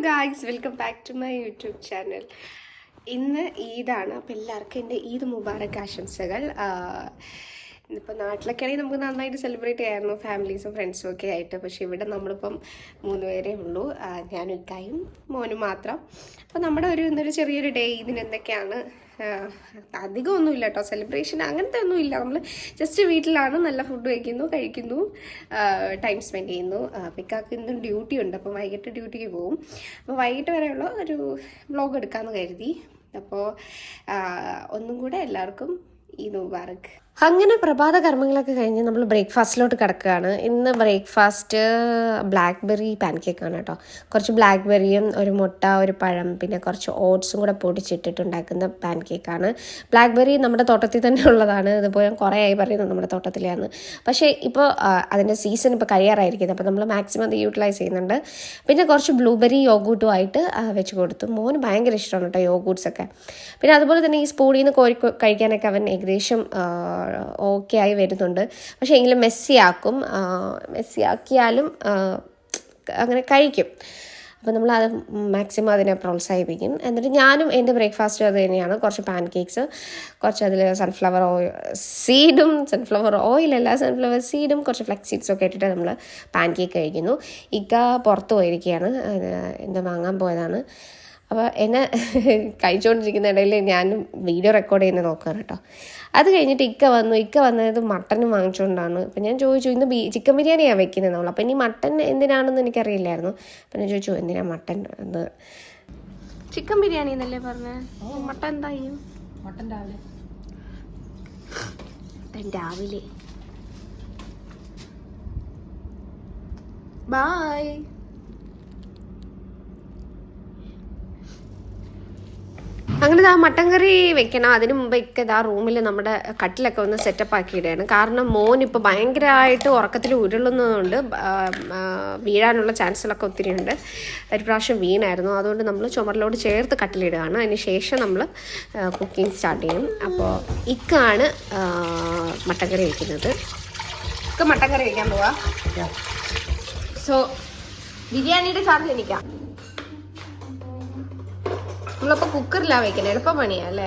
Guys, welcome back to my YouTube channel. ഇന്ന് ഈദാണ്. അപ്പോൾ എല്ലാവർക്കും എൻ്റെ ഈദ് മുബാറക് ആശംസകൾ. ഇന്നിപ്പോൾ നാട്ടിലൊക്കെ ആണെങ്കിൽ നമുക്ക് നന്നായിട്ട് സെലിബ്രേറ്റ് ചെയ്യാമായിരുന്നു, ഫാമിലീസും ഫ്രണ്ട്സും ഒക്കെ ആയിട്ട്. പക്ഷേ ഇവിടെ നമ്മളിപ്പം 3 പേരേ ഉള്ളൂ, ഞാനും ഇക്കായും മോനും മാത്രം. അപ്പോൾ നമ്മുടെ ഇന്നൊരു ചെറിയൊരു ഡേ ഇതിന് എന്തൊക്കെയാണ്, അധികമൊന്നുമില്ല കേട്ടോ, സെലിബ്രേഷൻ അങ്ങനത്തെ ഒന്നുമില്ല. നമ്മൾ ജസ്റ്റ് വീട്ടിലാണ്, നല്ല ഫുഡ് കഴിക്കുന്നു, ടൈം സ്പെൻഡ് ചെയ്യുന്നു. പിക്കാക്ക് ഇന്നും ഡ്യൂട്ടി ഉണ്ട്, അപ്പോൾ വൈകിട്ട് ഡ്യൂട്ടിക്ക് പോകും. അപ്പോൾ വൈകിട്ട് വരെയുള്ള ഒരു വ്ളോഗ് എടുക്കാമെന്ന് കരുതി. അപ്പോൾ ഒന്നും കൂടെ എല്ലാവർക്കും ഈദ് മുബാറക്. അങ്ങനെ പ്രഭാത കർമ്മങ്ങളൊക്കെ കഴിഞ്ഞ് നമ്മൾ ബ്രേക്ക്ഫാസ്റ്റിലോട്ട് കിടക്കുകയാണ്. ഇന്ന് ബ്രേക്ക്ഫാസ്റ്റ് ബ്ലാക്ക്ബെറി പാൻകേക്കാണ് കേട്ടോ. കുറച്ച് ബ്ലാക്ക്ബെറിയും ഒരു മുട്ട, ഒരു പഴം, പിന്നെ കുറച്ച് ഓട്സും കൂടെ പൊടിച്ചിട്ടിട്ടുണ്ടാക്കുന്ന പാൻകേക്കാണ്. ബ്ലാക്ക്ബെറി നമ്മുടെ തോട്ടത്തിൽ തന്നെ ഉള്ളതാണ്. ഇതിപ്പോൾ ഞാൻ കുറേ ആയി പറയുന്നത് നമ്മുടെ തോട്ടത്തിലാണ്. പക്ഷേ ഇപ്പോൾ അതിൻ്റെ സീസൺ ഇപ്പോൾ കഴിയാറായിരിക്കുന്നത്, അപ്പോൾ നമ്മൾ മാക്സിമം അത് യൂട്ടിലൈസ് ചെയ്യുന്നുണ്ട്. പിന്നെ കുറച്ച് ബ്ലൂബെറി യോഗൂട്ടും ആയിട്ട് വെച്ച് കൊടുത്തു. മോന് ഭയങ്കര ഇഷ്ടമാണ് കേട്ടോ യോഗൂട്ട്സൊക്കെ. പിന്നെ അതുപോലെ തന്നെ ഈ സ്പൂണിൽ നിന്ന് കോരി കഴിക്കാനൊക്കെ അവൻ ഏകദേശം ഓക്കെ ആയി വരുന്നുണ്ട്. പക്ഷേ എങ്കിലും മെസ്സി ആക്കിയാലും അങ്ങനെ കഴിക്കും. അപ്പോൾ നമ്മൾ അത് മാക്സിമം അതിനെ പ്രോത്സാഹിപ്പിക്കും. എന്നിട്ട് ഞാനും എൻ്റെ ബ്രേക്ക്ഫാസ്റ്റ് അത് തന്നെയാണ്. കുറച്ച് പാൻ കേക്ക്സ്, കുറച്ച് അതിൽ സൺഫ്ലവർ സീഡും കുറച്ച് ഫ്ലെക്സ് സീഡ്സും ഒക്കെ ഇട്ടിട്ട് നമ്മൾ പാൻ കേക്ക് കഴിക്കുന്നു. ഇക്ക പുറത്ത് പോയിരിക്കുകയാണ്, എന്താ വാങ്ങാൻ പോയതാണ്. അപ്പോൾ എന്നെ കഴിച്ചുകൊണ്ടിരിക്കുന്ന ഇടയിൽ ഞാനും വീഡിയോ റെക്കോർഡ് ചെയ്യുന്നത് നോക്കുകയാണ് കേട്ടോ. അത് കഴിഞ്ഞിട്ട് ഇക്ക വന്നത് മട്ടനും വാങ്ങിച്ചുകൊണ്ടാണ്. അപ്പം ഞാൻ ചോദിച്ചു, ഇന്ന് ചിക്കൻ ബിരിയാണിയാണ് വെക്കുന്നത് നമ്മൾ. അപ്പം ഇനി മട്ടൻ എന്തിനാണെന്ന് എനിക്കറിയില്ലായിരുന്നു. അപ്പം ഞാൻ ചോദിച്ചു, എന്തിനാ മട്ടൻ എന്ന്. ചിക്കൻ ബിരിയാണി എന്നല്ലേ പറഞ്ഞത്? മട്ടൻ എന്തായി? മട്ടൻ രാവിലെ ബായ്. അങ്ങനെ ആ മട്ടൻ കറി വെക്കണം. അതിന് മുമ്പ് ആ റൂമിൽ നമ്മുടെ കട്ടിലൊക്കെ ഒന്ന് സെറ്റപ്പ് ആക്കിയിടുകയാണ്. കാരണം മോനിപ്പോൾ ഭയങ്കരമായിട്ട് ഉറക്കത്തിൽ ഉരുളുന്നതുകൊണ്ട് വീഴാനുള്ള ചാൻസുകളൊക്കെ ഒത്തിരി ഉണ്ട്. ഒരു പ്രാവശ്യം വീണായിരുന്നു. അതുകൊണ്ട് നമ്മൾ ചുമരിലോട് ചേർത്ത് കട്ടിലിടുകയാണ്. അതിന് ശേഷം നമ്മൾ കുക്കിംഗ് സ്റ്റാർട്ട് ചെയ്യും. അപ്പോൾ ഇക്കാണ് മട്ടൻ കറി വയ്ക്കുന്നത്. മട്ടൻ കറി വയ്ക്കാൻ പോവാ. സോ ബിരിയാണിയുടെ ചാർജ് എനിക്കാം. നമ്മളപ്പോൾ കുക്കറിലാണ് വയ്ക്കുന്നത്, എളുപ്പപ്പണിയാണ് അല്ലേ?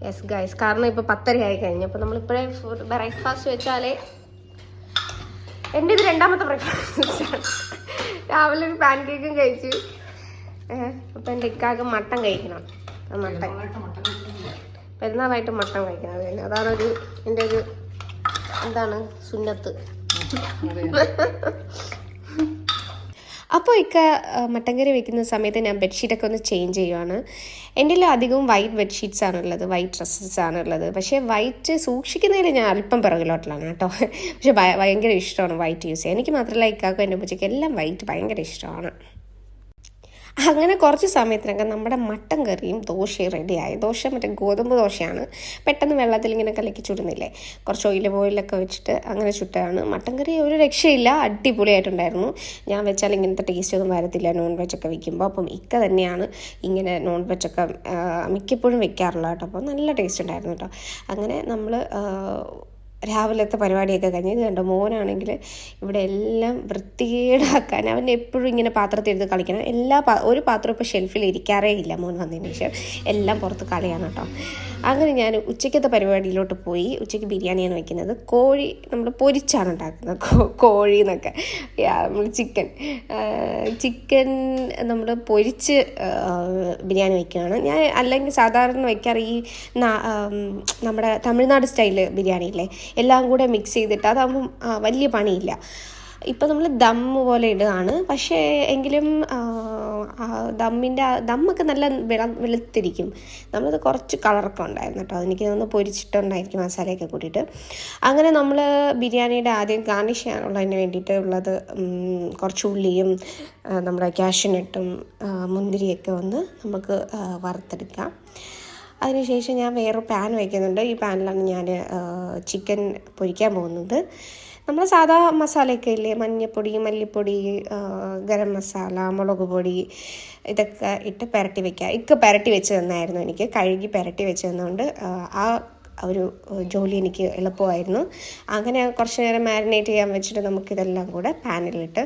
യെസ് ഗൈസ്, കാരണം ഇപ്പോൾ 10:30 ആയി കഴിഞ്ഞു. അപ്പോൾ നമ്മളിപ്പോഴേ ബ്രേക്ക്ഫാസ്റ്റ് വെച്ചാലേ എൻ്റെ ഇത് 2ാമത്തെ ബ്രേക്ക്ഫാസ്റ്റാണ്. രാവിലെ ഒരു പാൻ കേക്കും കഴിച്ചു. അപ്പോൾ എൻ്റെ ഇക്കാക്ക് മട്ടൻ കഴിക്കണം. പെരുന്നാളായിട്ട് മട്ടൻ കഴിക്കണം. അതാണ് എൻ്റെ ഒരു എന്താണ് സുന്നത്ത്. അപ്പോൾ മട്ടൻ കറി വെക്കുന്ന സമയത്ത് ഞാൻ ബെഡ്ഷീറ്റൊക്കെ ഒന്ന് ചേഞ്ച് ചെയ്യുവാണ്. എൻ്റെ അധികവും വൈറ്റ് ബെഡ്ഷീറ്റ്സ് ആണുള്ളത്, വൈറ്റ് ഡ്രസ്സസ് ആണുള്ളത്. പക്ഷേ വൈറ്റ് സൂക്ഷിക്കുന്നതിൽ ഞാൻ അല്പം പിറകിലോട്ടിലാണ് കേട്ടോ. പക്ഷേ ഭയങ്കര ഇഷ്ടമാണ് വൈറ്റ് യൂസ് ചെയ്യാൻ. എനിക്ക് മാത്രമല്ല, ഇക്കാക്കും എൻ്റെ ഉമ്മച്ചിക്ക് എല്ലാം വൈറ്റ് ഭയങ്കര ഇഷ്ടമാണ്. അങ്ങനെ കുറച്ച് സമയത്തിനൊക്കെ നമ്മുടെ മട്ടൻ കറിയും ദോശയും റെഡിയായി. ദോശ മറ്റേ ഗോതമ്പ് ദോശയാണ്, പെട്ടെന്ന് വെള്ളത്തിൽ ഇങ്ങനെ കലക്കി ചുടുന്നില്ലേ, കുറച്ച് ഓയിലൊക്കെ വെച്ചിട്ട് അങ്ങനെ ചുട്ടാണ്. മട്ടൻ കറി ഒരു രക്ഷയില്ല, അടിപൊളിയായിട്ടുണ്ടായിരുന്നു. ഞാൻ വെച്ചാൽ ഇങ്ങനത്തെ ടേസ്റ്റ് ഒന്നും വരത്തില്ല നോൺ വെജൊക്കെ വെക്കുമ്പോൾ. അപ്പം ഇക്ക തന്നെയാണ് ഇങ്ങനെ നോൺ വെജൊക്കെ മിക്കപ്പോഴും വെക്കാറുള്ളത് കേട്ടോ. അപ്പോൾ നല്ല ടേസ്റ്റ് ഉണ്ടായിരുന്നു കേട്ടോ. അങ്ങനെ നമ്മൾ രാവിലത്തെ പരിപാടിയൊക്കെ കഴിഞ്ഞ് ഇത് കണ്ടോ, മോനാണെങ്കിൽ ഇവിടെ എല്ലാം വൃത്തികേടാക്കാൻ അവൻ എപ്പോഴും ഇങ്ങനെ പാത്രത്തിൽ എടുത്ത് കളിക്കണം. ഒരു പാത്രം ഇപ്പോൾ ഷെൽഫിൽ ഇരിക്കാറേ ഇല്ല മോൻ വന്നതിന് ശേഷം, എല്ലാം പുറത്ത് കളിയാണ് കേട്ടോ. അങ്ങനെ ഞാൻ ഉച്ചയ്ക്കത്തെ പരിപാടിയിലോട്ട് പോയി. ഉച്ചയ്ക്ക് ബിരിയാണിയാണ് വയ്ക്കുന്നത്. കോഴി നമ്മൾ പൊരിച്ചാണ് ഉണ്ടാക്കുന്നത്, കോഴി എന്നൊക്കെ. നമ്മൾ ചിക്കൻ നമ്മൾ പൊരിച്ച് ബിരിയാണി വയ്ക്കുകയാണ്. ഞാൻ അല്ലെങ്കിൽ സാധാരണ വയ്ക്കാറ് ഈ നമ്മുടെ തമിഴ്നാട് സ്റ്റൈല് ബിരിയാണിയില്ലേ, എല്ലാം കൂടെ മിക്സ് ചെയ്തിട്ട്, അതാകുമ്പം വലിയ പണിയില്ല. ഇപ്പം നമ്മൾ ദമ്മ് പോലെ ഇടുകയാണ്. പക്ഷേ എങ്കിലും ദമ്മൊക്കെ നല്ല വെളുത്തിരിക്കും. നമ്മളത് കുറച്ച് കളറൊക്കെ ഉണ്ടായിരുന്നു കേട്ടോ. അതെനിക്ക് തോന്നുന്നു പൊരിച്ചിട്ടുണ്ടായിരിക്കും മസാലയൊക്കെ കൂട്ടിയിട്ട്. അങ്ങനെ നമ്മൾ ബിരിയാണിയുടെ ആദ്യം ഗാർണിഷ് ചെയ്യാനുള്ളതിന് വേണ്ടിയിട്ട് ഉള്ളത് കുറച്ച് ഉള്ളിയും നമ്മുടെ കാഷ്യൂനട്ടും മുന്തിരിയൊക്കെ ഒന്ന് നമുക്ക് വറുത്തെടുക്കാം. അതിനുശേഷം ഞാൻ വേറൊരു പാൻ വയ്ക്കുന്നുണ്ട്. ഈ പാനിലാണ് ഞാൻ ചിക്കൻ പൊരിക്കാൻ പോകുന്നത്. നമ്മൾ സാധാ മസാലയൊക്കെ ഇല്ലേ, മഞ്ഞൾപ്പൊടി, മല്ലിപ്പൊടി, ഗരം മസാല, മുളക് പൊടി, ഇതൊക്കെ ഇട്ട് പുരട്ടി വയ്ക്കുക. പെരട്ടി വെച്ച് തന്നായിരുന്നു, എനിക്ക് കഴുകി പുരട്ടി വെച്ച് തന്നുകൊണ്ട് ആ ഒരു ജോലി എനിക്ക് എളുപ്പമായിരുന്നു. അങ്ങനെ കുറച്ച് നേരം മാരിനേറ്റ് ചെയ്യാൻ വെച്ചിട്ട് നമുക്കിതെല്ലാം കൂടെ പാനിലിട്ട്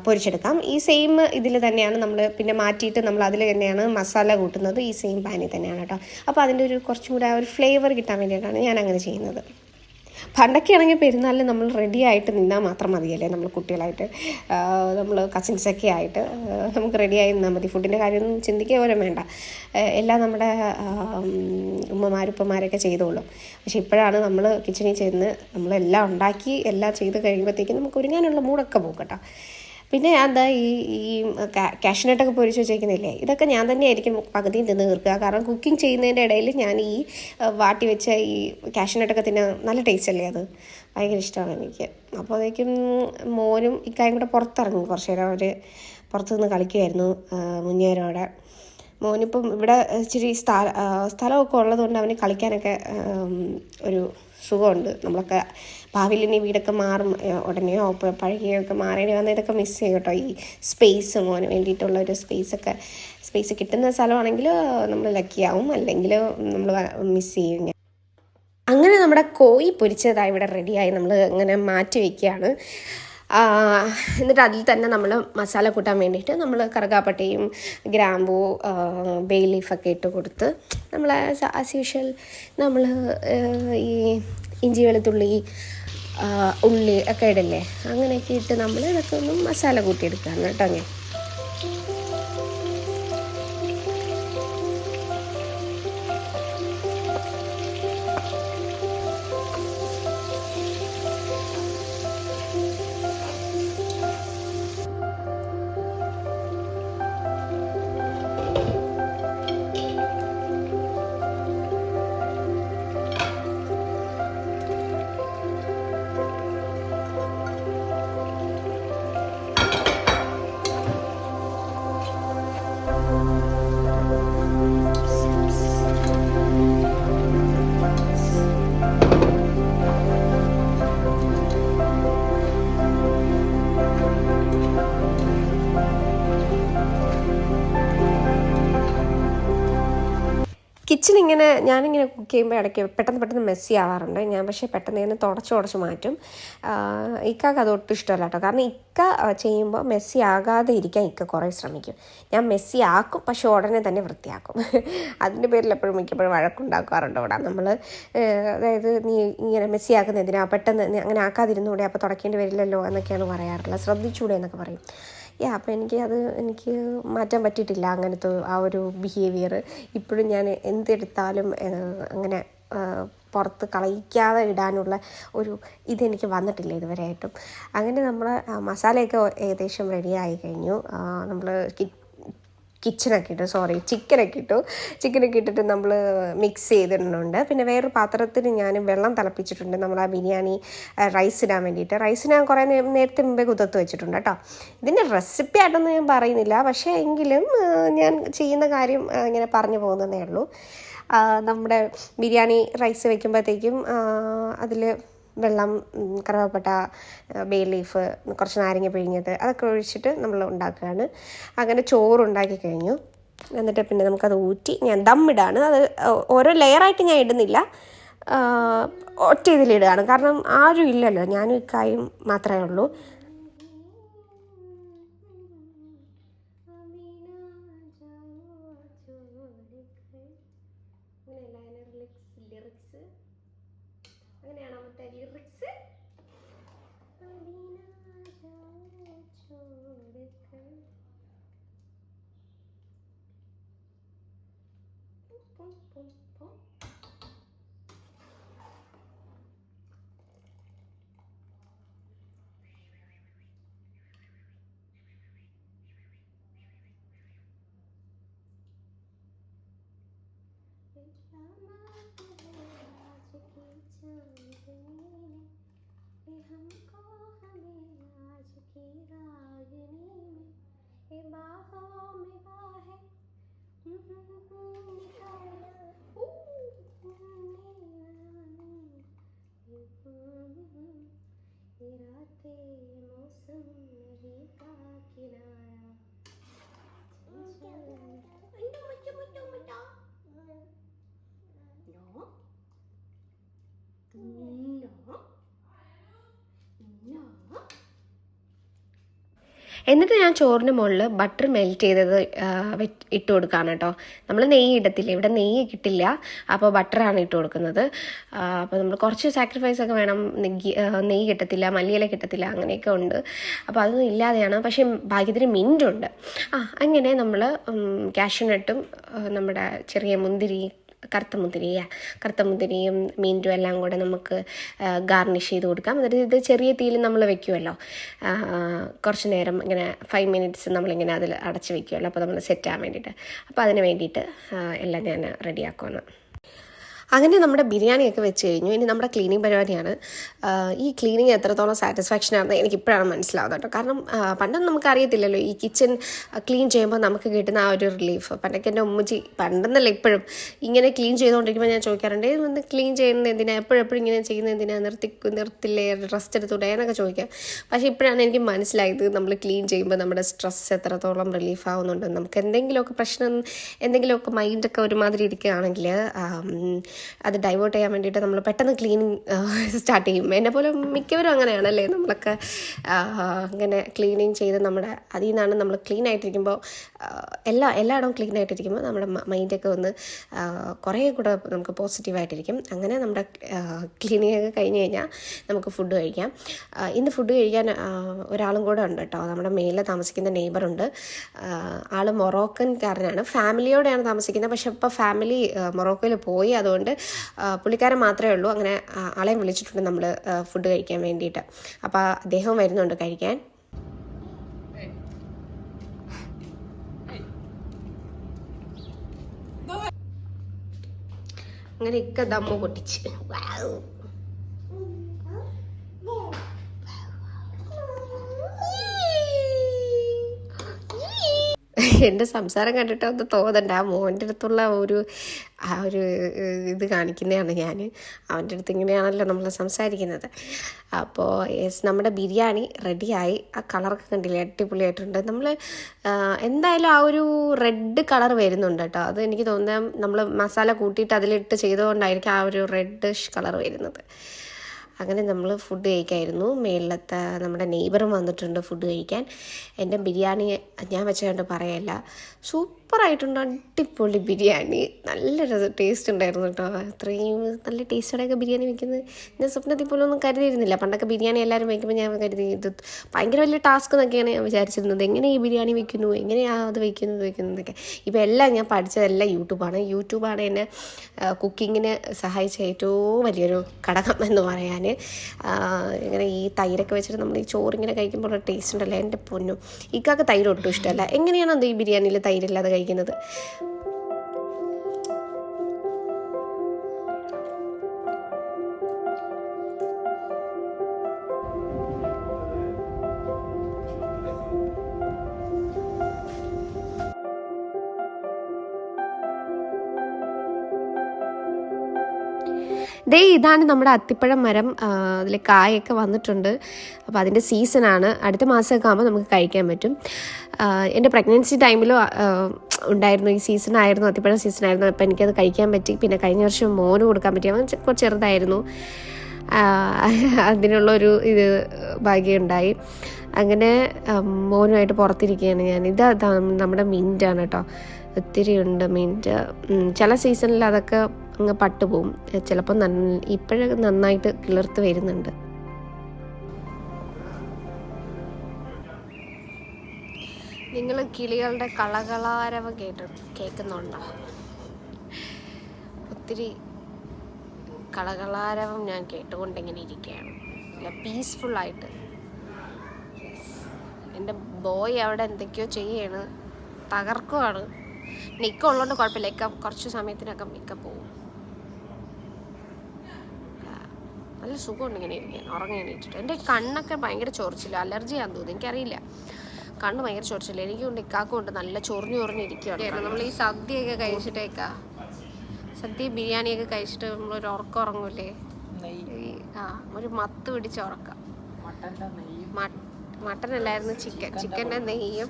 പൊരിച്ചെടുക്കാം. ഈ സെയിം ഇതിൽ തന്നെയാണ് നമ്മൾ പിന്നെ മാറ്റിയിട്ട് നമ്മൾ അതിൽ തന്നെയാണ് മസാല കൂട്ടുന്നത്. ഈ സെയിം പാനിൽ തന്നെയാണ് കേട്ടോ. അപ്പോൾ അതിൻ്റെ ഒരു കുറച്ചും കൂടെ ഒരു ഫ്ലേവർ കിട്ടാൻ വേണ്ടിയിട്ടാണ് ഞാൻ അങ്ങനെ ചെയ്യുന്നത്. പണ്ടൊക്കെ ആണെങ്കിൽ പെരുന്നാളിൽ നമ്മൾ റെഡി ആയിട്ട് നിന്നാൽ മാത്രം മതിയല്ലേ, നമ്മൾ കുട്ടികളായിട്ട് നമ്മൾ കസിൻസൊക്കെ ആയിട്ട് നമുക്ക് റെഡിയായി നിന്നാൽ മതി. ഫുഡിൻ്റെ കാര്യമൊന്നും ചിന്തിക്കുക പോലും വേണ്ട, എല്ലാം നമ്മുടെ ഉപ്പമാരൊക്കെ ചെയ്തോളും. പക്ഷെ ഇപ്പോഴാണ് നമ്മൾ കിച്ചണിൽ ചെന്ന് നമ്മളെല്ലാം ഉണ്ടാക്കി എല്ലാം ചെയ്ത് കഴിയുമ്പോഴത്തേക്കും നമുക്ക് ഒരുങ്ങാനുള്ള മൂടൊക്കെ പോകും കേട്ടോ. പിന്നെ എന്താ ഈ കാഷ്നട്ടൊക്കെ പൊരിച്ച് വെച്ചേക്കുന്നില്ലേ, ഇതൊക്കെ ഞാൻ തന്നെയായിരിക്കും പകുതിയും തിന്ന് തീർക്കുക. കാരണം കുക്കിംഗ് ചെയ്യുന്നതിൻ്റെ ഇടയിൽ ഞാൻ ഈ വാട്ടി വെച്ച ഈ കാഷ്നട്ടൊക്കെ തിന്നാൻ നല്ല ടേസ്റ്റ് അല്ലേ, അത് ഭയങ്കര ഇഷ്ടമാണ് എനിക്ക്. അപ്പോൾ അതൊക്കും മോനും ഇക്കായും കൂടെ പുറത്തിറങ്ങി കുറച്ച് നേരം. അവർ പുറത്തു നിന്ന് കളിക്കുമായിരുന്നു മുന്നേരോടെ. മോനിപ്പം ഇവിടെ ഇച്ചിരി സ്ഥലമൊക്കെ ഉള്ളതുകൊണ്ട് അവന് കളിക്കാനൊക്കെ ഒരു സുഖമുണ്ട്. നമ്മളൊക്കെ ഭാവിയിൽ ഇനി വീടൊക്കെ മാറും ഉടനെയോ പഴകിയൊക്കെ മാറേണ്ടി വന്നാൽ ഇതൊക്കെ മിസ് ചെയ്യും കേട്ടോ. ഈ സ്പേസ് മോന് വേണ്ടിയിട്ടുള്ള ഒരു സ്പേസ് കിട്ടുന്ന സ്ഥലമാണെങ്കിൽ നമ്മൾ ലക്കിയാവും, അല്ലെങ്കിൽ നമ്മൾ മിസ് ചെയ്യും. അങ്ങനെ നമ്മുടെ കോഴി പൊരിച്ചതായി ഇവിടെ റെഡിയായി. നമ്മൾ ഇങ്ങനെ മാറ്റി വയ്ക്കുകയാണ്. എന്നിട്ട് അതിൽ തന്നെ നമ്മൾ മസാല കൂട്ടാൻ വേണ്ടിയിട്ട് നമ്മൾ കറുകാപ്പട്ടയും ഗ്രാമ്പൂ ബേ ലീഫൊക്കെ ഇട്ട് കൊടുത്ത് നമ്മൾ ആസ് യൂഷ്വൽ നമ്മൾ ഈ ഇഞ്ചി വെളുത്തുള്ളി ഉള്ളി ഒക്കെ ഇടല്ലേ, അങ്ങനെയൊക്കെ ഇട്ട് നമ്മൾ ഇതൊക്കെ ഒന്ന് മസാല കൂട്ടിയെടുക്കുകയാണ് കേട്ടോ. ഞാൻ കിച്ചൺ ഞാനിങ്ങനെ കുക്ക് ചെയ്യുമ്പോൾ ഇടയ്ക്ക് പെട്ടെന്ന് മെസ്സി ആവാറുണ്ട് ഞാൻ. പക്ഷേ പെട്ടെന്ന് ഇങ്ങനെ തുടച്ച് മാറ്റും. ഇക്കാക്ക് അതൊട്ടും ഇഷ്ടമല്ല കേട്ടോ. കാരണം ഇക്ക ചെയ്യുമ്പോൾ മെസ്സി ആകാതെ ഇരിക്കാൻ ഇക്ക കുറേ ശ്രമിക്കും. ഞാൻ മെസ്സി ആക്കും, പക്ഷെ ഉടനെ തന്നെ വൃത്തിയാക്കും. അതിൻ്റെ പേരിൽ എപ്പോഴും മിക്കപ്പോഴും വഴക്കുണ്ടാക്കാറുണ്ട് ഇവിടെ. നമ്മൾ അതായത് നീ ഇങ്ങനെ മെസ്സി ആക്കുന്ന എന്തിനാ, പെട്ടെന്ന് അങ്ങനെ ആക്കാതിരുന്നൂടെ, അപ്പോൾ തുടക്കേണ്ടി വരില്ലല്ലോ എന്നൊക്കെയാണ് പറയാറുള്ളത്. ശ്രദ്ധിച്ചൂടെ എന്നൊക്കെ പറയും. അപ്പോൾ എനിക്ക് മാറ്റാൻ പറ്റിയിട്ടില്ല അങ്ങനത്തെ ആ ഒരു ബിഹേവിയർ. ഇപ്പോഴും ഞാൻ എന്തെടുത്താലും അങ്ങനെ പുറത്ത് കളയിക്കാതെ ഇടാനുള്ള ഒരു ഇതെനിക്ക് വന്നിട്ടില്ല ഇതുവരെയായിട്ടും. അങ്ങനെ നമ്മൾ മസാലയൊക്കെ ഏകദേശം റെഡിയായി കഴിഞ്ഞു. നമ്മൾ ചിക്കനൊക്കെ ഇട്ടിട്ട് നമ്മൾ മിക്സ് ചെയ്തിടുന്നുണ്ട്. പിന്നെ വേറൊരു പാത്രത്തിൽ ഞാൻ വെള്ളം തിളപ്പിച്ചിട്ടുണ്ട് നമ്മൾ ആ ബിരിയാണി റൈസ് ഇടാൻ വേണ്ടിയിട്ട്. റൈസ് ഞാൻ കുറേ നേരത്തെ മുമ്പേ കുതിർത്ത് വെച്ചിട്ടുണ്ട് കേട്ടോ. ഇതിൻ്റെ റെസിപ്പി ആയിട്ടൊന്നും ഞാൻ പറയുന്നില്ല, പക്ഷേ എങ്കിലും ഞാൻ ചെയ്യുന്ന കാര്യം ഇങ്ങനെ പറഞ്ഞു പോകുന്നതേ ഉള്ളൂ. നമ്മുടെ ബിരിയാണി റൈസ് വയ്ക്കുമ്പോഴത്തേക്കും അതിൽ വെള്ളം, കറുവപ്പട്ട, ബേ ലീഫ്, കുറച്ച് നാരങ്ങ പിഴിഞ്ഞത് അതൊക്കെ ഒഴിച്ചിട്ട് നമ്മൾ ഉണ്ടാക്കുകയാണ്. അങ്ങനെ ചോറുണ്ടാക്കി കഴിഞ്ഞു. എന്നിട്ട് പിന്നെ നമുക്കത് ഊറ്റി ഞാൻ ദമ്മിടാണ്. അത് ഓരോ ലെയറായിട്ട് ഞാൻ ഇടുന്നില്ല, ഒറ്റ ഇതിലിടുകയാണ്. കാരണം ആരും ഇല്ലല്ലോ, ഞാനും ഇക്കായും മാത്രമേ ഉള്ളൂ. അങ്ങനെയാണോ മറ്റേ ലിറിക്സ്? എന്നിട്ട് ഞാൻ ചോറിന് മുകളിൽ ബട്ടർ മെൽറ്റ് ചെയ്തത് ഇട്ട് കൊടുക്കുകയാണ് കേട്ടോ. നമ്മൾ നെയ്യ് ഇടത്തില്ല, ഇവിടെ നെയ്യ് കിട്ടില്ല, അപ്പോൾ ബട്ടറാണ് ഇട്ട് കൊടുക്കുന്നത്. അപ്പോൾ നമ്മൾ കുറച്ച് സാക്രിഫൈസ് ഒക്കെ വേണം. നെയ്യ് കിട്ടത്തില്ല, മല്ലിയില കിട്ടത്തില്ല, അങ്ങനെയൊക്കെ ഉണ്ട്. അപ്പോൾ അതൊന്നും ഇല്ലാതെയാണ്. പക്ഷേ ഭാഗ്യത്തിന് മിൻറ്റുണ്ട്. അങ്ങനെ നമ്മൾ കാഷ്യൂനട്ടും നമ്മുടെ ചെറിയ മുന്തിരി, കറുത്ത മുന്തിരിയും മീൻറ്റും എല്ലാം കൂടെ നമുക്ക് ഗാർണിഷ് ചെയ്ത് കൊടുക്കാം. എന്നിട്ട് ഇത് ചെറിയ തീയിൽ നമ്മൾ വെക്കുമല്ലോ, കുറച്ച് നേരം ഇങ്ങനെ 5 minutes നമ്മളിങ്ങനെ അതിൽ അടച്ച് വെക്കുമല്ലോ, അപ്പോൾ നമ്മൾ സെറ്റ് ആകാൻ വേണ്ടിയിട്ട്. അപ്പോൾ അതിന് വേണ്ടിയിട്ട് എല്ലാം ഞാൻ റെഡിയാക്കുവാണ്. അങ്ങനെ നമ്മുടെ ബിരിയാണിയൊക്കെ വെച്ച് കഴിഞ്ഞു. ഇനി നമ്മുടെ ക്ലീനിങ് പരിപാടിയാണ്. ഈ ക്ലീനിങ് എത്രത്തോളം സാറ്റിസ്ഫാക്ഷൻ ആണെന്ന് എനിക്കിപ്പോഴാണ് മനസ്സിലാവുന്നത് കേട്ടോ. കാരണം പണ്ടൊന്നും നമുക്കറിയത്തില്ലല്ലോ ഈ കിച്ചൺ ക്ലീൻ ചെയ്യുമ്പോൾ നമുക്ക് കിട്ടുന്ന ആ ഒരു റിലീഫ്. പണ്ടൊക്കെ എൻ്റെ ഉമ്മച്ചി, പണ്ടെന്നല്ല ഇപ്പോഴും, ഇങ്ങനെ ക്ലീൻ ചെയ്തുകൊണ്ടിരിക്കുമ്പോൾ ഞാൻ ചോദിക്കാറുണ്ട്, ഒന്ന് ക്ലീൻ ചെയ്യുന്നത് എന്തിനാ, എപ്പോഴും ഇങ്ങനെ ചെയ്യുന്നത് എന്തിനാ, നിർത്തില്ലേ, റെസ്റ്റ് എടുത്തൂടെ എന്നൊക്കെ ചോദിക്കാം. പക്ഷേ ഇപ്പോഴാണ് എനിക്ക് മനസ്സിലായത് നമ്മൾ ക്ലീൻ ചെയ്യുമ്പോൾ നമ്മുടെ സ്ട്രെസ് എത്രത്തോളം റിലീഫ് ആവുന്നുണ്ട്. നമുക്ക് എന്തെങ്കിലുമൊക്കെ പ്രശ്നം, എന്തെങ്കിലുമൊക്കെ മൈൻഡൊക്കെ ഒരുമാതിരി ഇരിക്കുകയാണെങ്കിൽ അത് ഡൈവേർട്ട് ചെയ്യാൻ വേണ്ടിയിട്ട് നമ്മൾ പെട്ടെന്ന് ക്ലീനിങ് സ്റ്റാർട്ട് ചെയ്യും. എന്നെപ്പോലെ മിക്കവരും അങ്ങനെയാണല്ലേ, നമ്മളൊക്കെ അങ്ങനെ ക്ലീനിങ് ചെയ്ത് നമ്മുടെ അതിൽ നിന്നാണ് നമ്മൾ ക്ലീൻ ആയിട്ടിരിക്കുമ്പോൾ, എല്ലായിടവും ക്ലീൻ ആയിട്ടിരിക്കുമ്പോൾ നമ്മുടെ മൈൻഡൊക്കെ ഒന്ന് കുറേ കൂടെ നമുക്ക് പോസിറ്റീവായിട്ടിരിക്കും. അങ്ങനെ നമ്മുടെ ക്ലീനിങ് ഒക്കെ കഴിഞ്ഞ് കഴിഞ്ഞാൽ നമുക്ക് ഫുഡ് കഴിക്കാം. ഇന്ന് ഫുഡ് കഴിക്കാൻ ഒരാളും കൂടെ ഉണ്ട് കേട്ടോ. നമ്മുടെ മേലെ താമസിക്കുന്ന നെയ്ബറുണ്ട്. ആൾ മൊറോക്കൻകാരനാണ്, ഫാമിലിയോടെയാണ് താമസിക്കുന്നത്. പക്ഷെ ഇപ്പോൾ ഫാമിലി മൊറോക്കോയിൽ പോയി, അതുകൊണ്ട് പുള്ളിക്കാരൻ മാത്രമേ ഉള്ളൂ. അങ്ങനെ ആളെയും വിളിച്ചിട്ടുണ്ട് നമ്മൾ ഫുഡ് കഴിക്കാൻ വേണ്ടിയിട്ട്. അപ്പോൾ അദ്ദേഹം വരുന്നുണ്ട് കഴിക്കാൻ. അങ്ങനെ ഇക്ക ദമ്മു പൊട്ടിച്ച് എൻ്റെ സംസാരം കണ്ടിട്ട് ഒന്ന് തോന്നണ്ട, ആ മോൻ്റെ അടുത്തുള്ള ആ ഒരു ഇത് കാണിക്കുന്നതാണ് ഞാൻ. അവൻ്റെ അടുത്ത് ഇങ്ങനെയാണല്ലോ നമ്മൾ സംസാരിക്കുന്നത്. അപ്പോൾ നമ്മുടെ ബിരിയാണി റെഡിയായി. ആ കളറൊക്കെ കണ്ടില്ലേ, അടിപൊളിയായിട്ടുണ്ട്. നമ്മൾ എന്തായാലും ആ ഒരു റെഡ് കളർ വരുന്നുണ്ട് കേട്ടോ. അത് എനിക്ക് തോന്നുന്നത് നമ്മൾ മസാല കൂട്ടിയിട്ട് അതിലിട്ട് ചെയ്തുകൊണ്ടായിരിക്കും ആ ഒരു റെഡിഷ് കളർ വരുന്നത്. അങ്ങനെ നമ്മൾ ഫുഡ് കഴിക്കായിരുന്നു. മേളിലത്തെ നമ്മുടെ നെയ്ബറും വന്നിട്ടുണ്ട് ഫുഡ് കഴിക്കാൻ. എൻ്റെ ബിരിയാണി ഞാൻ വെച്ചുകൊണ്ട് പറയല്ല, സൂപ്പറായിട്ടുണ്ട്. അടിപൊളി ബിരിയാണി, നല്ല ടേസ്റ്റ് ഉണ്ടായിരുന്നു കേട്ടോ. അത്രയും നല്ല ടേസ്റ്റോടെയൊക്കെ ബിരിയാണി വയ്ക്കുന്നത് ഞാൻ സ്വപ്നത്തിൽ പോലും ഒന്നും കരുതിയിരുന്നില്ല. പണ്ടൊക്കെ ബിരിയാണി എല്ലാവരും വയ്ക്കുമ്പോൾ ഞാൻ കരുതി ഇത് ഭയങ്കര വലിയ ടാസ്ക് എന്നൊക്കെയാണ് ഞാൻ വിചാരിച്ചിരുന്നത്. എങ്ങനെ ഈ ബിരിയാണി വയ്ക്കുന്നു, എങ്ങനെയാണ് അത് വയ്ക്കുന്നതൊക്കെ. ഇപ്പോൾ എല്ലാം ഞാൻ പഠിച്ചതെല്ലാം യൂട്യൂബാണ് എന്നെ കുക്കിങ്ങിന് സഹായിച്ച ഏറ്റവും വലിയൊരു ഘടകം എന്ന് പറയാൻ. ഇങ്ങനെ ഈ തൈരൊക്കെ വെച്ചിട്ട് നമ്മൾ ഈ ചോറിങ്ങനെ കഴിക്കുമ്പോൾ ടേസ്റ്റ് ഉണ്ടല്ലോ, എൻ്റെ പൊന്നു. ഇക്കാക്ക് തൈര് ഒട്ടും ഇഷ്ടമല്ല. എങ്ങനെയാണോ അത് ഈ ബിരിയാണിയിൽ തൈരില്ലാതെ കഴിക്കുന്നത്? ഇതാണ് നമ്മുടെ അത്തിപ്പഴം മരം. അതിൽ കായൊക്കെ വന്നിട്ടുണ്ട്. അപ്പോൾ അതിൻ്റെ സീസണാണ്. അടുത്ത മാസമൊക്കെ ആകുമ്പോൾ നമുക്ക് കഴിക്കാൻ പറ്റും. എൻ്റെ പ്രഗ്നൻസി ടൈമിലും ഉണ്ടായിരുന്നു, ഈ സീസണായിരുന്നു, അത്തിപ്പഴം സീസണായിരുന്നു. അപ്പോൾ എനിക്കത് കഴിക്കാൻ പറ്റി. പിന്നെ കഴിഞ്ഞ വർഷം മോന് കൊടുക്കാൻ പറ്റി. അവൻ കുറച്ച് ചെറുതായിരുന്നു, അതിനുള്ളൊരു ഭാഗ്യമുണ്ടായി. അങ്ങനെ മോനുമായിട്ട് പുറത്തിരിക്കുകയാണ് ഞാൻ. ഇതാ നമ്മുടെ മിൻറ്റാണ് കേട്ടോ. ഒത്തിരി ഉണ്ട് മിൻറ്റ്. ചില സീസണിൽ അതൊക്കെ അങ്ങ് പട്ടുപോകും. ചിലപ്പോൾ ഇപ്പോഴൊക്കെ നന്നായിട്ട് കിളിർത്ത് വരുന്നുണ്ട്. നിങ്ങൾ കിളികളുടെ കളകളാരവം കേൾക്കുന്നുണ്ടോ? ഒത്തിരി കളകളാരവം ഞാൻ കേട്ടുകൊണ്ടിങ്ങനെ ഇരിക്കുകയാണ്, നല്ല പീസ്ഫുള്ളായിട്ട്. എൻ്റെ ബോയ് അവിടെ എന്തൊക്കെയോ ചെയ്യാണ്, തകർക്കുവാണ്. ഇക്ക ഉള്ളതുകൊണ്ട് കുഴപ്പമില്ല, ഇക്ക കുറച്ച് സമയത്തിനൊക്കെ ഇക്ക പോവും. നല്ല സുഖമുണ്ട് ഇങ്ങനെ ഇരിക്കാൻ, ഉറങ്ങി എണീറ്റിട്ട്. എൻ്റെ കണ്ണൊക്കെ ഭയങ്കര ചൊറിച്ചില്ല, അലർജിയാന്ന് തോന്നുന്നു, എനിക്കറിയില്ല. കണ്ണ് ഭയങ്കര ചൊറിച്ചില്ല. എനിക്കുണ്ട്, ഇക്കാക്കും ഉണ്ട്, നല്ല ചൊറിഞ്ഞിരിക്കുകയാണ്. നമ്മൾ ഈ സദ്യയൊക്കെ കഴിച്ചിട്ടേക്കാ, സദ്യ ബിരിയാണിയൊക്കെ കഴിച്ചിട്ട് നമ്മളൊരു ഉറക്കം ഉറങ്ങൂലേ, ഒരു മത്ത് പിടിച്ച ഉറക്കം. മട്ടനല്ലായിരുന്നു, ചിക്കൻ്റെ നെയ്യും.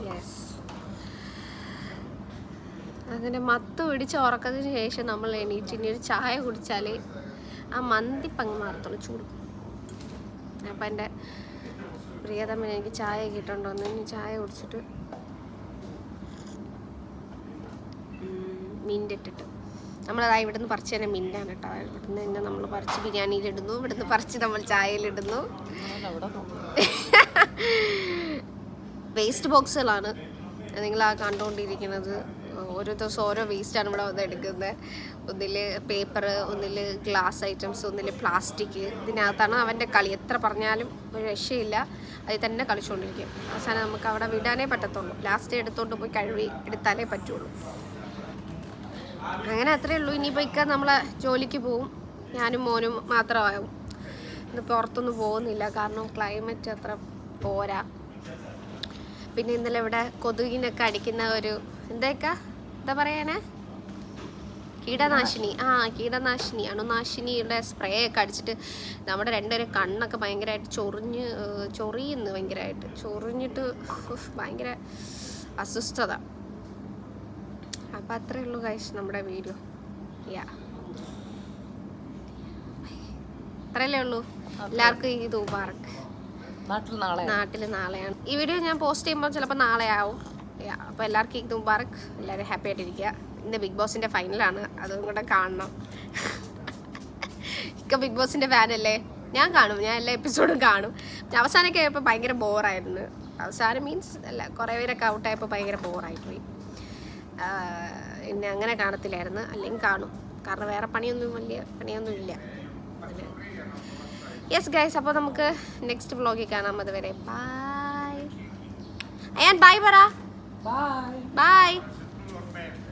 യെസ്, അങ്ങനെ മത്ത് പിടിച്ച് ഉറക്കത്തിന് ശേഷം നമ്മൾ എണീറ്റ് ഇനി ഒരു ചായ കുടിച്ചാൽ ആ മന്തി പങ്ക് മാറത്തുള്ളൂ, ചൂട്. അപ്പം എൻ്റെ പ്രിയതമ്മ എനിക്ക് ചായ കിട്ടുണ്ടോ എന്ന് ഇനി ചായ കുടിച്ചിട്ട് മിൻറ്റിട്ടിട്ട് നമ്മളതായി ഇവിടുന്ന് പറിച്ച് തന്നെ മിൻറ്റാണ് കേട്ടോ. ഇവിടുന്ന് തന്നെ നമ്മൾ പറിച്ച് ബിരിയാണിയിലിടുന്നു, ഇവിടുന്ന് പറിച്ച് നമ്മൾ ചായയിലിടുന്നു. വേസ്റ്റ് ബോക്സുകളാണ് നിങ്ങൾ ആ കണ്ടുകൊണ്ടിരിക്കുന്നത്. ഓരോ ദിവസം ഓരോ വേസ്റ്റാണ് ഇവിടെ വന്ന് എടുക്കുന്നത്. ഒന്നിൽ പേപ്പർ, ഒന്നിൽ ഗ്ലാസ് ഐറ്റംസ്, ഒന്നിൽ പ്ലാസ്റ്റിക്. ഇതിനകത്താണ് അവൻ്റെ കളി. എത്ര പറഞ്ഞാലും ഒരു രക്ഷയില്ല, അതിൽ തന്നെ കളിച്ചുകൊണ്ടിരിക്കും. അവസാനം നമുക്ക് അവിടെ വിടാനേ പറ്റത്തുള്ളൂ. ലാസ്റ്റ് എടുത്തോണ്ട് പോയി കഴുകി എടുത്താലേ പറ്റുള്ളൂ. അങ്ങനെ അത്രയേ ഉള്ളൂ. ഇനിയിപ്പോൾ ഇക്ക നമ്മളെ ജോലിക്ക് പോവും, ഞാനും മോനും മാത്രമാകും. ഇന്ന് പുറത്തൊന്നും പോകുന്നില്ല, കാരണം ക്ലൈമറ്റ് അത്ര പോരാ. പിന്നെ ഇന്നലെ ഇവിടെ കൊതുകിനൊക്കെ അടിക്കുന്ന ഒരു എന്താ പറയാനേ, കീടനാശിനി. കീടനാശിനി, അണുനാശിനിയുടെ സ്പ്രേ ഒക്കെ അടിച്ചിട്ട് നമ്മുടെ രണ്ടുപേരും കണ്ണൊക്കെ ഭയങ്കരമായിട്ട് ചൊറിയുന്നു, ഭയങ്കരമായിട്ട് ചൊറിഞ്ഞിട്ട് ഭയങ്കര അസ്വസ്ഥത. അപ്പം അത്രേ ഉള്ളൂ ഗൈസ് നമ്മുടെ വീഡിയോ. അത്രയല്ലേ ഉള്ളൂ. എല്ലാവർക്കും ഈദ് മുബാറക്ക്. നാട്ടിൽ നാളെയാണ് ഈ വീഡിയോ ഞാൻ പോസ്റ്റ് ചെയ്യുമ്പോൾ ചിലപ്പോൾ നാളെ ആവും. അപ്പോൾ എല്ലാവർക്കും ഈദ് മുബാറക്ക്. എല്ലാവരും ഹാപ്പി ആയിട്ടിരിക്കുക. ഇന്ന് ബിഗ് ബോസിൻ്റെ ഫൈനലാണ്, അതും കൂടെ കാണണം. ഇക്ക ബിഗ് ബോസിൻ്റെ ഫാനല്ലേ? ഞാൻ കാണും, ഞാൻ എല്ലാ എപ്പിസോഡും കാണും. അവസാനമൊക്കെ ആയപ്പോൾ ഭയങ്കര ബോറായിരുന്നു. അവസാനം മീൻസ് അല്ല, കുറേ പേരൊക്കെ ഔട്ടായപ്പോൾ ഭയങ്കര ബോറായിപ്പോയി. പിന്നെ അങ്ങനെ കാണത്തില്ലായിരുന്നു, അല്ലെങ്കിൽ കാണും, കാരണം വേറെ വലിയ പണിയൊന്നും ഇല്ല. യെസ് ഗൈസ്, അപ്പോൾ നമുക്ക് നെക്സ്റ്റ് വ്ളോഗിൽ കാണാം. അതുവരെ ബൈ. അയ്യാൻ ബൈ പറ. ബൈ.